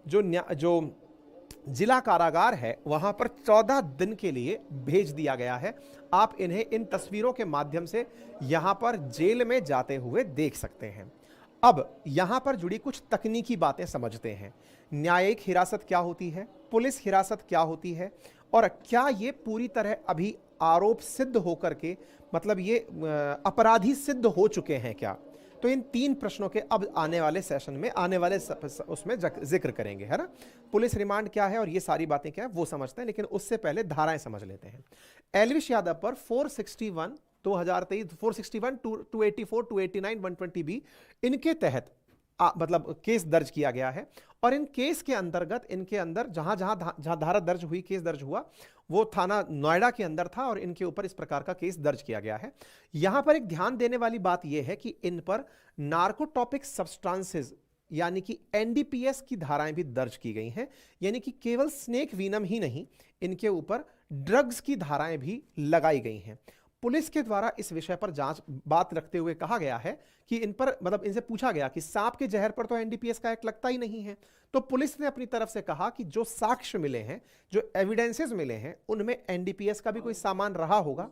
जो जिला कारागार है वहां पर 14 दिन के लिए भेज दिया गया है। आप इन्हें इन तस्वीरों के माध्यम से यहां पर जेल में जाते हुए देख सकते हैं। अब यहां पर जुड़ी कुछ तकनीकी बातें समझते हैं। न्यायिक हिरासत क्या होती है, पुलिस हिरासत क्या होती है, और क्या ये पूरी तरह अभी आरोप सिद्ध होकर के मतलब ये अपराधी सिद्ध हो चुके हैं क्या? तो इन 3 प्रश्नों के अब आने वाले सेशन में आने वाले उसमें जिक्र करेंगे, है ना। पुलिस रिमांड क्या है और ये सारी बातें क्या है वो समझते हैं, लेकिन उससे पहले धाराएं समझ लेते हैं। एल्विश यादव पर 461 2023 461 284 289 120B इनके तहत मतलब केस दर्ज किया गया है। और इन केस के अंतर्गत इनके अंदर जहां जहां धारा दर्ज हुई, केस दर्ज हुआ, वो थाना नोएडा के अंदर था और इनके ऊपर इस प्रकार का केस दर्ज किया गया है। यहां पर एक ध्यान देने वाली बात यह है कि इन पर नार्कोटॉपिक सब्सटेंसेस यानी कि एनडीपीएस की धाराएं भी दर्ज की गई हैं। यानी कि केवल स्नेक वीनम ही नहीं, इनके ऊपर ड्रग्स की धाराएं भी लगाई गई हैं। पुलिस के द्वारा इस विषय पर जांच बात रखते हुए कहा गया है कि इन पर मतलब इनसे पूछा गया कि सांप के जहर पर तो एनडीपीएस का एक्ट लगता ही नहीं है। तो पुलिस ने अपनी तरफ से कहा कि जो साक्ष्य मिले हैं, जो एविडेंसेस मिले हैं, उनमें एनडीपीएस का भी कोई सामान रहा होगा,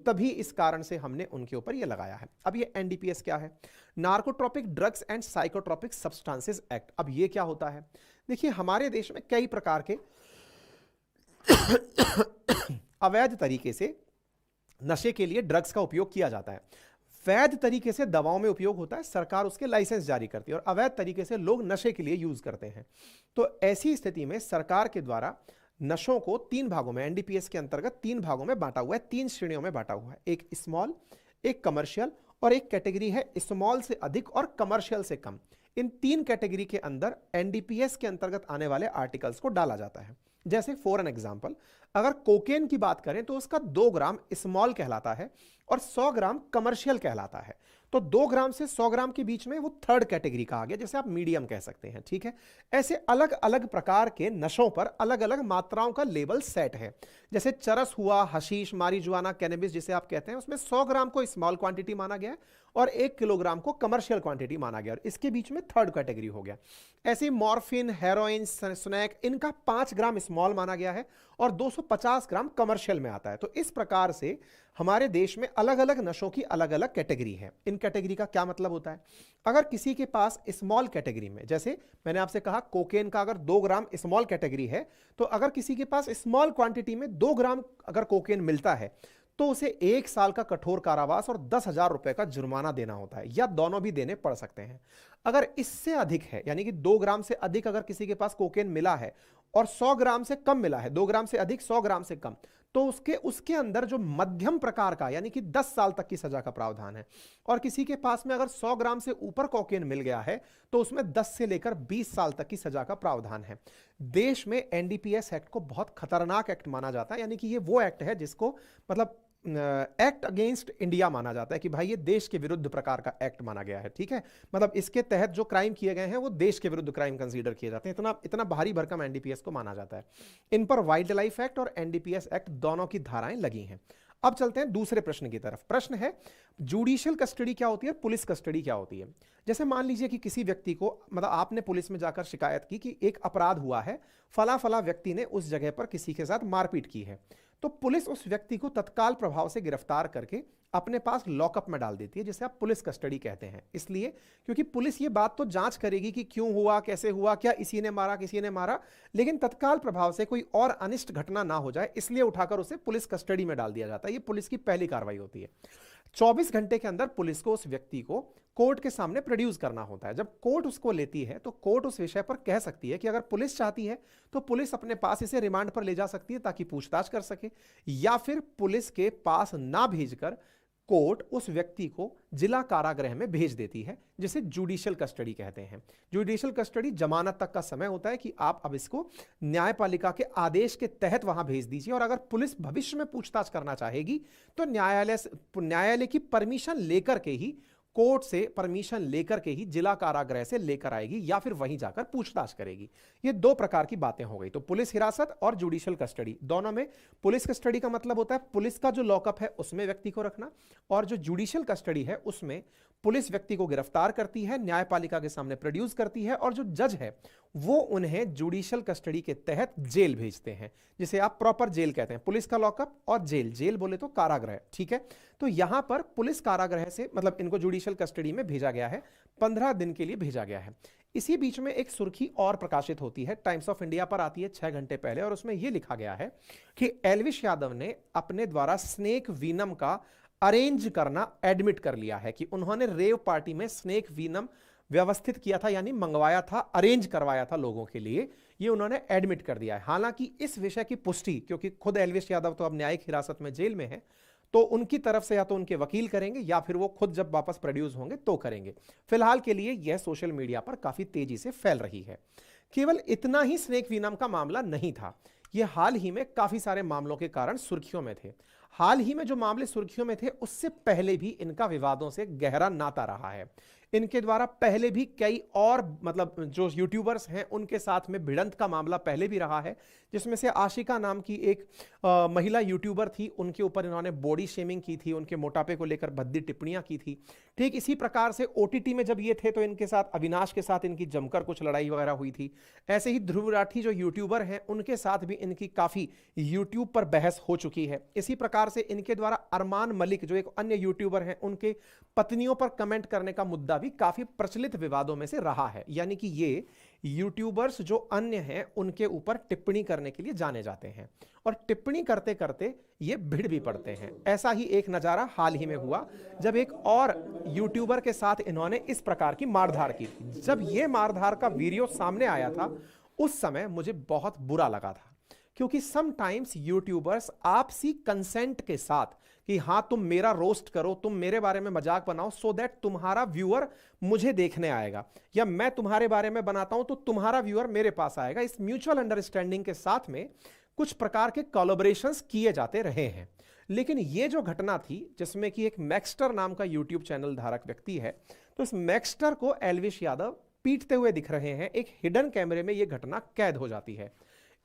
तभी इस कारण से हमने उनके ऊपर यह लगाया है। अब ये एनडीपीएस क्या है? Narcotic drugs and psychotropic substances act. अब ये क्या होता है? देखिए, हमारे देश में कई प्रकार के अवैध तरीके से नशे के लिए ड्रग्स का उपयोग किया जाता है। वैध तरीके से दवाओं में उपयोग होता है, सरकार उसके लाइसेंस जारी करती है, और अवैध तरीके से लोग नशे के लिए यूज करते हैं। तो ऐसी स्थिति में सरकार के द्वारा नशों को 3 भागों में, एनडीपीएस के अंतर्गत 3 भागों में बांटा हुआ है, 3 श्रेणियों में बांटा हुआ है। एक स्मॉल, एक कमर्शियल और एक कैटेगरी है स्मॉल से अधिक और कमर्शियल से कम। इन 3 कैटेगरी के अंदर एनडीपीएस के अंतर्गत आने वाले आर्टिकल्स को डाला जाता है। जैसे फॉर एन एग्जांपल, अगर कोकेन की बात करें तो उसका 2 ग्राम स्मॉल कहलाता है और 100 ग्राम कमर्शियल कहलाता है। तो 2 ग्राम से 100 ग्राम के बीच में वो 3rd कैटेगरी का आ गया, जिसे आप मीडियम कह सकते हैं। ठीक है, ऐसे अलग अलग प्रकार के नशों पर अलग अलग मात्राओं का लेबल सेट है। जैसे चरस हुआ, हशीश, मारिजुआना, कैनबिस जिसे आप कहते हैं, उसमें 100 ग्राम को स्मॉल क्वांटिटी माना गया है और 1 किलोग्राम को कमर्शियल क्वांटिटी माना गया, और इसके बीच में 3rd कैटेगरी हो गया। ऐसे मॉर्फिन, हेरोइन, स्नैक, इनका 5 ग्राम स्मॉल माना गया है और 250 ग्राम कमर्शियल में आता है। तो इस प्रकार से हमारे देश में अलग अलग नशों की अलग अलग कैटेगरी है। इन कैटेगरी का क्या मतलब होता है? अगर किसी के पास स्मॉल कैटेगरी में, जैसे मैंने आपसे कहा कोकेन का अगर 2 ग्राम स्मॉल कैटेगरी है, तो अगर किसी के पास स्मॉल क्वांटिटी में 2 ग्राम अगर कोकेन मिलता है तो उसे 1 साल का कठोर कारावास और 10,000 रुपए का जुर्माना देना होता है, या दोनों भी देने पड़ सकते हैं। अगर इससे अधिक है, यानी कि 2 ग्राम से अधिक अगर किसी के पास कोकेन मिला है और 100 ग्राम से कम मिला है, 2 ग्राम से अधिक 100 ग्राम से कम, तो उसके अंदर जो मध्यम प्रकार का यानी कि 10 साल तक की सजा का प्रावधान है। और किसी के पास में अगर 100 ग्राम से ऊपर कोकेन मिल गया है तो उसमें 10 से लेकर 20 साल तक की सजा का प्रावधान है। देश में एनडीपीएस एक्ट को बहुत खतरनाक एक्ट माना जाता है, यानी कि ये वो एक्ट है जिसको मतलब एक्ट अगेंस्ट इंडिया माना जाता है, कि भाई ये देश के विरुद्ध प्रकार का एक्ट माना गया है। ठीक है, मतलब इसके तहत जो क्राइम किए गए हैं वो देश के विरुद्ध क्राइम कंसीडर किए जाते हैं। इतना भारी भरकम एनडीपीएस को माना जाता है। इन पर वाइल्ड लाइफ एक्ट और एनडीपीएस एक्ट दोनों की धाराएं लगी हैं। अब चलते हैं दूसरे प्रश्न की तरफ। प्रश्न है, जुडिशियल कस्टडी क्या होती है, पुलिस कस्टडी क्या होती है? जैसे मान लीजिए कि किसी व्यक्ति को मतलब आपने पुलिस में जाकर शिकायत की कि एक अपराध हुआ है, फला फला व्यक्ति ने उस जगह पर किसी के साथ मारपीट की है, तो पुलिस उस व्यक्ति को तत्काल प्रभाव से गिरफ्तार करके अपने पास लॉकअप में डाल देती है, जिसे आप पुलिस कस्टडी कहते हैं। इसलिए क्योंकि पुलिस ये बात तो जांच करेगी कि क्यों हुआ, कैसे हुआ, क्या इसी ने मारा, किसी ने मारा, लेकिन तत्काल प्रभाव से कोई और अनिष्ट घटना ना हो जाए, इसलिए उठाकर उसे पुलिस कस्टडी में डाल दिया जाता है। ये पुलिस की पहली कार्रवाई होती है। 24 घंटे के अंदर पुलिस को उस व्यक्ति को कोर्ट के सामने प्रोड्यूस करना होता है। जब कोर्ट उसको लेती है तो कोर्ट उस विषय पर कह सकती है कि अगर पुलिस चाहती है तो पुलिस अपने पास इसे रिमांड पर ले जा सकती है ताकि पूछताछ कर सके, या फिर पुलिस के पास ना भेजकर कोर्ट उस व्यक्ति को जिला कारागृह में भेज देती है, जिसे जुडिशियल कस्टडी कहते हैं। जुडिशियल कस्टडी जमानत तक का समय होता है कि आप अब इसको न्यायपालिका के आदेश के तहत वहां भेज दीजिए, और अगर पुलिस भविष्य में पूछताछ करना चाहेगी तो न्यायालय की परमिशन लेकर के ही, कोर्ट से परमिशन लेकर के ही जिला कारागृह से लेकर आएगी, या फिर वहीं जाकर पूछताछ करेगी। ये 2 प्रकार की बातें हो गई। तो पुलिस हिरासत और जुडिशियल कस्टडी, दोनों में पुलिस कस्टडी का मतलब होता है पुलिस का जो लॉकअप है उसमें व्यक्ति को रखना, और जो जुडिशियल कस्टडी है उसमें पुलिस व्यक्ति को गिरफ्तार करती है, न्यायपालिका के सामने प्रोड्यूस करती है, और जो जज है वो उन्हें जुडिशियल कस्टडी के तहत जेल भेजते हैं, जिसे आप प्रॉपर जेल कहते हैं। पुलिस का लॉकअप और जेल, जेल बोले तो कारागृह। ठीक है, तो यहां पर पुलिस कारागृह से मतलब इनको जुडिशियल कस्टडी में भेजा गया है, 15 दिन के लिए भेजा गया है। इसी बीच में एक सुर्खी और प्रकाशित होती है, टाइम्स ऑफ इंडिया पर आती है 6 घंटे पहले, और उसमें यह लिखा गया है कि एल्विश यादव ने अपने द्वारा स्नेक वीनम का अरेंज करना एडमिट कर लिया है, कि उन्होंने रेव पार्टी में स्नेक वीनम व्यवस्थित किया था, यानी मंगवाया था, अरेंज करवाया था लोगों के लिए, ये उन्होंने एडमिट कर दिया है। हालांकि इस विषय की पुष्टि, क्योंकि खुद एल्विश यादव तो अब न्यायिक हिरासत में जेल में है, तो उनकी तरफ से या तो उनके वकील करेंगे या फिर वो खुद जब वापस प्रोड्यूस होंगे तो करेंगे। फिलहाल के लिए यह सोशल मीडिया पर काफी तेजी से फैल रही है। केवल इतना ही स्नेक वीनम का मामला नहीं था, यह हाल ही में काफी सारे मामलों के कारण सुर्खियों में थे। हाल ही में जो मामले सुर्खियों में थे, उससे पहले भी इनका विवादों से गहरा नाता रहा है। इनके द्वारा पहले भी कई और मतलब जो यूट्यूबर्स हैं उनके साथ में भिड़ंत का मामला पहले भी रहा है, जिसमें से आशिका नाम की एक महिला यूट्यूबर थी, उनके ऊपर इन्होंने बॉडी शेमिंग की थी, उनके मोटापे को लेकर भद्दी टिप्पणियां की थी। ठीक इसी प्रकार से ओटीटी में जब ये थे तो इनके साथ अविनाश के साथ इनकी जमकर कुछ लड़ाई वगैरह हुई थी। ऐसे ही ध्रुव राठी जो यूट्यूबर हैं, उनके साथ भी इनकी काफी यूट्यूब पर बहस हो चुकी है। इसी प्रकार से इनके द्वारा अरमान मलिक जो एक अन्य यूट्यूबर हैं, उनके पत्नियों पर कमेंट करने का मुद्दा भी काफी प्रचलित विवादों में से रहा है। यानी कि ये यूट्यूबर्स जो अन्य हैं उनके ऊपर टिप्पणी करने के लिए जाने जाते हैं, और टिप्पणी करते करते ये भिड़ भी पड़ते हैं। ऐसा ही एक नजारा हाल ही में हुआ, जब एक और यूट्यूबर के साथ इन्होंने इस प्रकार की मारधाड़ की थी। जब ये मारधाड़ का वीडियो सामने आया था, उस समय मुझे बहुत बुरा लगा था, क्योंकि समटाइम्स यूट्यूबर्स आपसी कंसेंट के साथ कि हां तुम मेरा रोस्ट करो, तुम मेरे बारे में मजाक बनाओ, सो दैट तुम्हारा व्यूअर मुझे देखने आएगा, या मैं तुम्हारे बारे में बनाता हूं तो तुम्हारा व्यूअर मेरे पास आएगा। इस म्यूचुअल अंडरस्टैंडिंग के साथ में कुछ प्रकार के कोलैबोरेशंस किए जाते रहे हैं। लेकिन यह जो घटना थी, जिसमें कि एक मैक्सटर नाम का यूट्यूब चैनल धारक व्यक्ति है, तो इस मैक्सटर को एल्विश यादव पीटते हुए दिख रहे हैं। एक हिडन कैमरे में यह घटना कैद हो जाती है।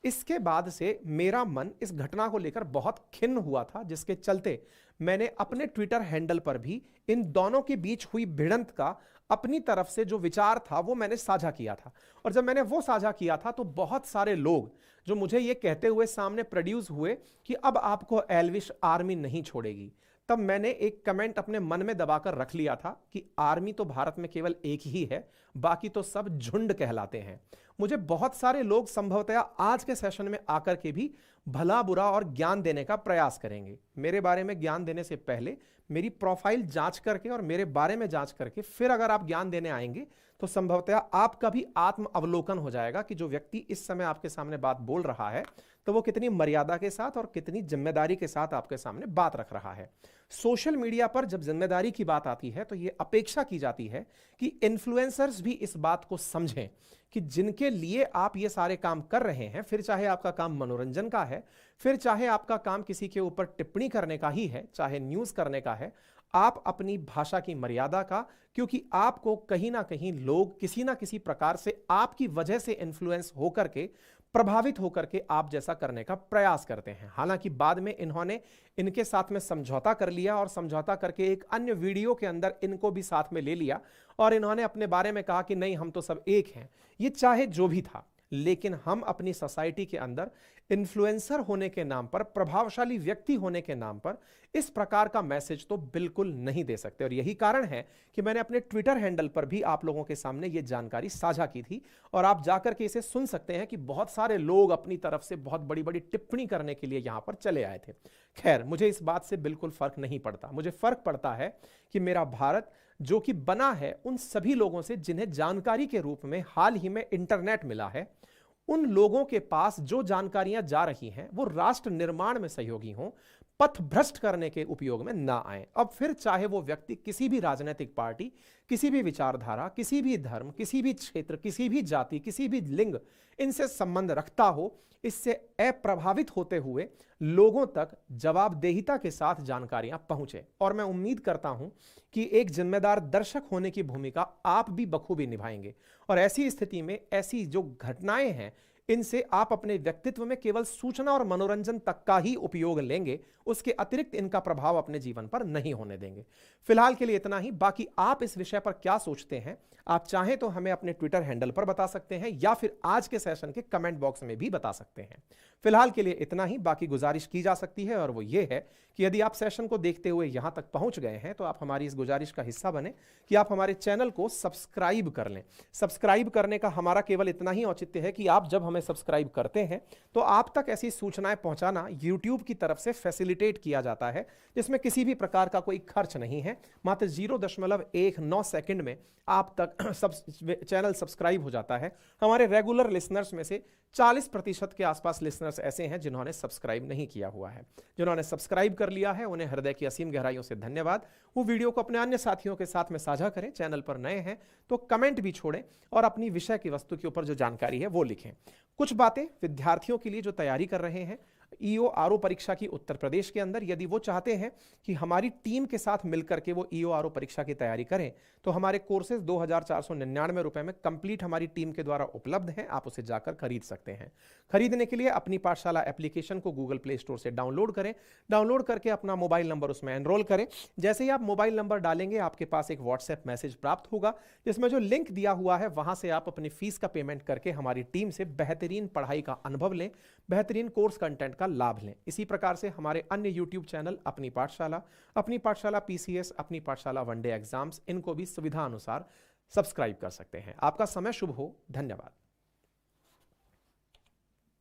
इसके बाद से मेरा मन इस घटना को लेकर बहुत खिन्न हुआ था, जिसके चलते मैंने अपने ट्विटर हैंडल पर भी इन दोनों के बीच हुई भिड़ंत का अपनी तरफ से जो विचार था वो मैंने साझा किया था। और जब मैंने वो साझा किया था तो बहुत सारे लोग जो मुझे ये कहते हुए सामने प्रोड्यूस हुए कि अब आपको एल्विश आर्मी नहीं छोड़ेगी, तब मैंने एक कमेंट अपने मन में दबाकर रख लिया था कि आर्मी तो भारत में केवल एक ही है, बाकी तो सब झुंड कहलाते हैं। मुझे बहुत सारे लोग संभवतया आज के सेशन में आकर के भी भला बुरा और ज्ञान देने का प्रयास करेंगे। मेरे बारे में ज्ञान देने से पहले मेरी प्रोफाइल जांच करके और मेरे बारे में जांच करके फिर अगर आप ज्ञान देने आएंगे तो संभवतया आपका भी आत्म अवलोकन हो जाएगा कि जो व्यक्ति इस समय आपके सामने बात बोल रहा है तो वो कितनी मर्यादा के साथ और कितनी जिम्मेदारी के साथ आपके सामने बात रख रहा है। सोशल मीडिया पर जब जिम्मेदारी की बात आती है तो ये अपेक्षा की जाती है कि इन्फ्लुएंसर्स भी इस बात को समझें कि जिनके लिए आप ये सारे काम कर रहे हैं, फिर चाहे आपका काम मनोरंजन का है, फिर चाहे आपका काम किसी के ऊपर टिप्पणी करने का ही है, चाहे न्यूज़ करने का है, आप अपनी भाषा की मर्यादा का, क्योंकि आपको कहीं ना कहीं लोग किसी ना किसी प्रकार से आपकी वजह से इन्फ्लुएंस होकर के, प्रभावित होकर के आप जैसा करने का प्रयास करते हैं। हालांकि बाद में इन्होंने इनके साथ में समझौता कर लिया और समझौता करके एक अन्य वीडियो के अंदर इनको भी साथ में ले लिया और इन्होंने अपने बारे में कहा कि नहीं, हम तो सब एक हैं। ये चाहे जो भी था, लेकिन हम अपनी सोसाइटी के अंदर इन्फ्लुएंसर होने के नाम पर, प्रभावशाली व्यक्ति होने के नाम पर इस प्रकार का मैसेज तो बिल्कुल नहीं दे सकते। और यही कारण है कि मैंने अपने ट्विटर हैंडल पर भी आप लोगों के सामने ये जानकारी साझा की थी और आप जाकर के इसे सुन सकते हैं कि बहुत सारे लोग अपनी तरफ से बहुत बड़ी बड़ी टिप्पणी करने के लिए यहां पर चले आए थे। खैर, मुझे इस बात से बिल्कुल फर्क नहीं पड़ता। मुझे फर्क पड़ता है कि मेरा भारत जो कि बना है उन सभी लोगों से जिन्हें जानकारी के रूप में हाल ही में इंटरनेट मिला है, उन लोगों के पास जो जानकारियां जा रही हैं वो राष्ट्र निर्माण में सहयोगी हों, पथ भ्रष्ट करने के उपयोग में ना आए। अब फिर चाहे वो व्यक्ति किसी भी राजनीतिक पार्टी, किसी भी विचारधारा, किसी भी धर्म, किसी भी क्षेत्र, किसी भी जाति, किसी भी लिंग इनसे संबंध रखता हो, इससे अप्रभावित होते हुए लोगों तक जवाबदेहिता के साथ जानकारियां पहुंचे। और मैं उम्मीद करता हूं कि एक जिम्मेदार दर्शक होने की भूमिका आप भी बखूबी निभाएंगे और ऐसी स्थिति में ऐसी जो घटनाएं हैं इनसे आप अपने व्यक्तित्व में केवल सूचना और मनोरंजन तक का ही उपयोग लेंगे, उसके अतिरिक्त इनका प्रभाव अपने जीवन पर नहीं होने देंगे। फिलहाल के लिए इतना ही। बाकी आप इस विषय पर क्या सोचते हैं, आप चाहें तो हमें अपने ट्विटर हैंडल पर बता सकते हैं या फिर आज के सेशन के कमेंट बॉक्स में भी बता सकते हैं। फिलहाल के लिए इतना ही। बाकी गुजारिश की जा सकती है और वो ये है कि यदि आप सेशन को देखते हुए यहां तक पहुंच गए हैं तो आप हमारी इस गुजारिश का हिस्सा बने कि आप हमारे चैनल को सब्सक्राइब कर लें। सब्सक्राइब करने का हमारा केवल इतना ही औचित्य है कि आप जब हमें सब्सक्राइब करते हैं तो आप तक ऐसी सूचनाएं पहुंचाना यूट्यूब की तरफ से फैसिलिटेट किया जाता है, जिसमें किसी भी प्रकार का कोई खर्च नहीं है। मात्र 0.19 सेकंड में आप तक चैनल सब्सक्राइब हो जाता है। हमारे रेगुलर लिसनर्स में से 40% के आसपास लिसनर्स ऐसे हैं जिन्होंने सब्सक्राइब नहीं किया हुआ है। जिन्होंने सब्सक्राइब कर लिया है उन्हें हृदय की असीम गहराइयों से धन्यवाद। वो वीडियो को अपने अन्य साथियों के साथ में साझा करें। चैनल पर नए हैं तो कमेंट भी छोड़ें और अपनी विषय की वस्तु के ऊपर जो जानकारी है वो लिखें। कुछ बातें विद्यार्थियों के लिए जो तैयारी कर रहे हैं ईओ आरओ परीक्षा की उत्तर प्रदेश के अंदर, यदि वो चाहते हैं कि हमारी टीम के साथ मिलकर के वो ईओ आरओ परीक्षा की तैयारी करें तो हमारे कोर्सेज 2499 रुपए में कंप्लीट हमारी टीम के द्वारा उपलब्ध हैं। आप उसे जाकर खरीद सकते हैं। खरीदने के लिए अपनी पाठशाला एप्लीकेशन को गूगल प्ले स्टोर से डाउनलोड करें। डाउनलोड करके अपना मोबाइल नंबर उसमें एनरोल करें। जैसे ही आप मोबाइल नंबर डालेंगे आपके पास एक व्हाट्सएप मैसेज प्राप्त होगा जिसमें जो लिंक दिया हुआ है वहां से आप अपनी फीस का पेमेंट करके हमारी टीम से बेहतरीन पढ़ाई का अनुभव लें, बेहतरीन कोर्स कंटेंट का लाभ लें। इसी प्रकार से हमारे अन्य यूट्यूब चैनल अपनी पाठशाला पीसीएस, अपनी पाठशाला वनडे एग्जाम्स, इनको भी सुविधा अनुसार सब्सक्राइब कर सकते हैं। आपका समय शुभ हो। धन्यवाद।